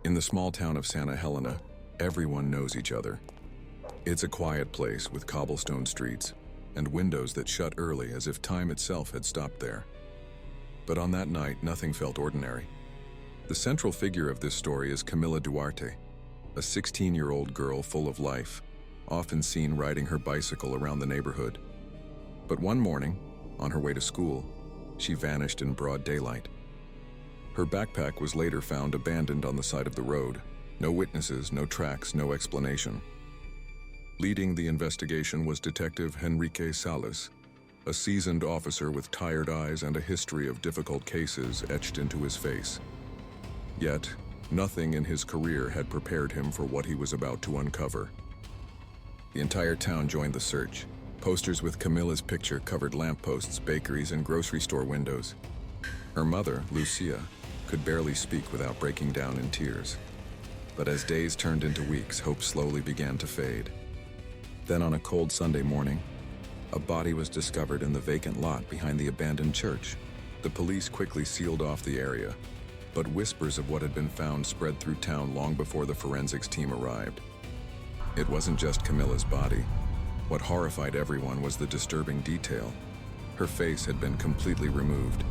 In the small town of Santa Helena, everyone knows each other. It's a quiet place with cobblestone streets and windows that shut early as if time itself had stopped there. But on that night, nothing felt ordinary. The central figure of this story is Camila Duarte, a 16-year-old girl full of life, often seen riding her bicycle around the neighborhood. But one morning, on her way to school, she vanished in broad daylight. Her backpack was later found abandoned on the side of the road. No witnesses, no tracks, no explanation. Leading the investigation was Detective Henrique Salles, a seasoned officer with tired eyes and a history of difficult cases etched into his face. Yet, nothing in his career had prepared him for what he was about to uncover. The entire town joined the search. Posters with Camila's picture covered lampposts, bakeries, and grocery store windows. Her mother, Lucia, could barely speak without breaking down in tears. But as days turned into weeks, hope slowly began to fade. Then on a cold Sunday morning, a body was discovered in the vacant lot behind the abandoned church. The police quickly sealed off the area, but whispers of what had been found spread through town long before the forensics team arrived. It wasn't just Camila's body. What horrified everyone was the disturbing detail. Her face had been completely removed.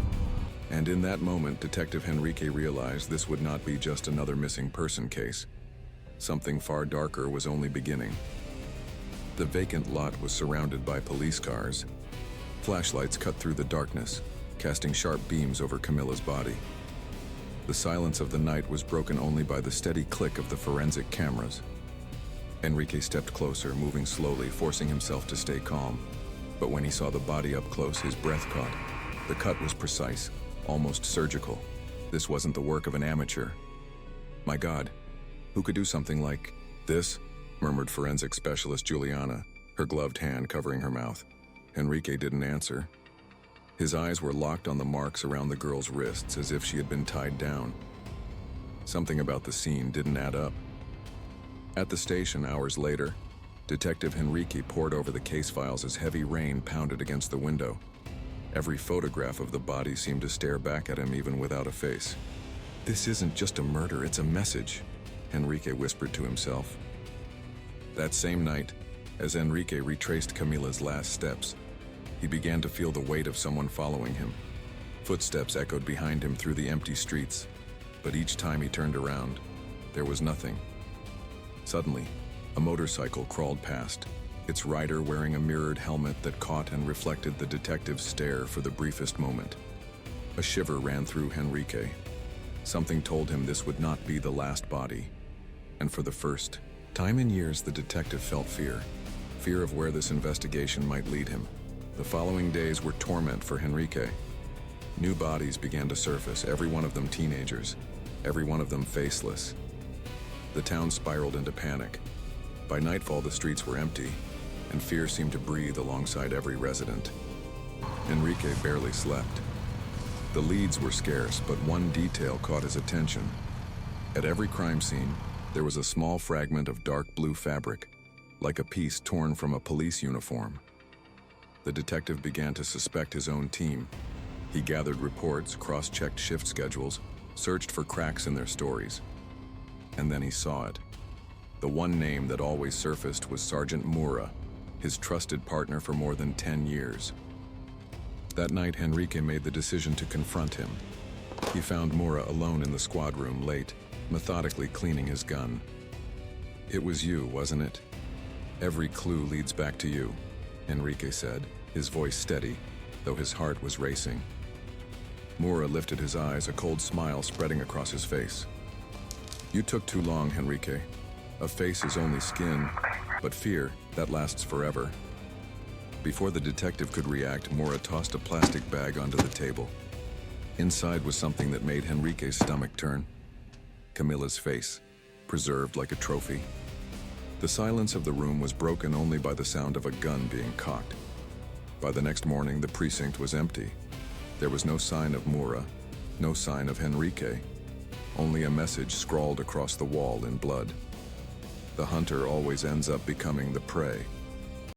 And in that moment, Detective Henrique realized this would not be just another missing person case. Something far darker was only beginning. The vacant lot was surrounded by police cars. Flashlights cut through the darkness, casting sharp beams over Camila's body. The silence of the night was broken only by the steady click of the forensic cameras. Henrique stepped closer, moving slowly, forcing himself to stay calm. But when he saw the body up close, his breath caught. The cut was precise, almost surgical. This wasn't the work of an amateur. "My God, who could do something like this?" murmured forensic specialist Juliana, her gloved hand covering her mouth. Henrique didn't answer. His eyes were locked on the marks around the girl's wrists as if she had been tied down. Something about the scene didn't add up. At the station hours later, Detective Henrique pored over the case files as heavy rain pounded against the window. Every photograph of the body seemed to stare back at him even without a face. "This isn't just a murder, it's a message," Henrique whispered to himself. That same night, as Henrique retraced Camila's last steps, he began to feel the weight of someone following him. Footsteps echoed behind him through the empty streets, but each time he turned around, there was nothing. Suddenly, a motorcycle crawled past, its rider wearing a mirrored helmet that caught and reflected the detective's stare for the briefest moment. A shiver ran through Henrique. Something told him this would not be the last body. And for the first time in years, the detective felt fear. Fear of where this investigation might lead him. The following days were torment for Henrique. New bodies began to surface, every one of them teenagers, every one of them faceless. The town spiraled into panic. By nightfall, the streets were empty, and fear seemed to breathe alongside every resident. Henrique barely slept. The leads were scarce, but one detail caught his attention. At every crime scene, there was a small fragment of dark blue fabric, like a piece torn from a police uniform. The detective began to suspect his own team. He gathered reports, cross-checked shift schedules, searched for cracks in their stories. And then he saw it. The one name that always surfaced was Sergeant Moura, his trusted partner for more than 10 years. That night, Henrique made the decision to confront him. He found Moura alone in the squad room late, methodically cleaning his gun. "It was you, wasn't it? Every clue leads back to you," Henrique said, his voice steady, though his heart was racing. Moura lifted his eyes, a cold smile spreading across his face. "You took too long, Henrique. A face is only skin, but fear, that lasts forever." Before the detective could react, Moura tossed a plastic bag onto the table. Inside was something that made Henrique's stomach turn. Camila's face, preserved like a trophy. The silence of the room was broken only by the sound of a gun being cocked. By the next morning, the precinct was empty. There was no sign of Moura, no sign of Henrique, only a message scrawled across the wall in blood. The hunter always ends up becoming the prey.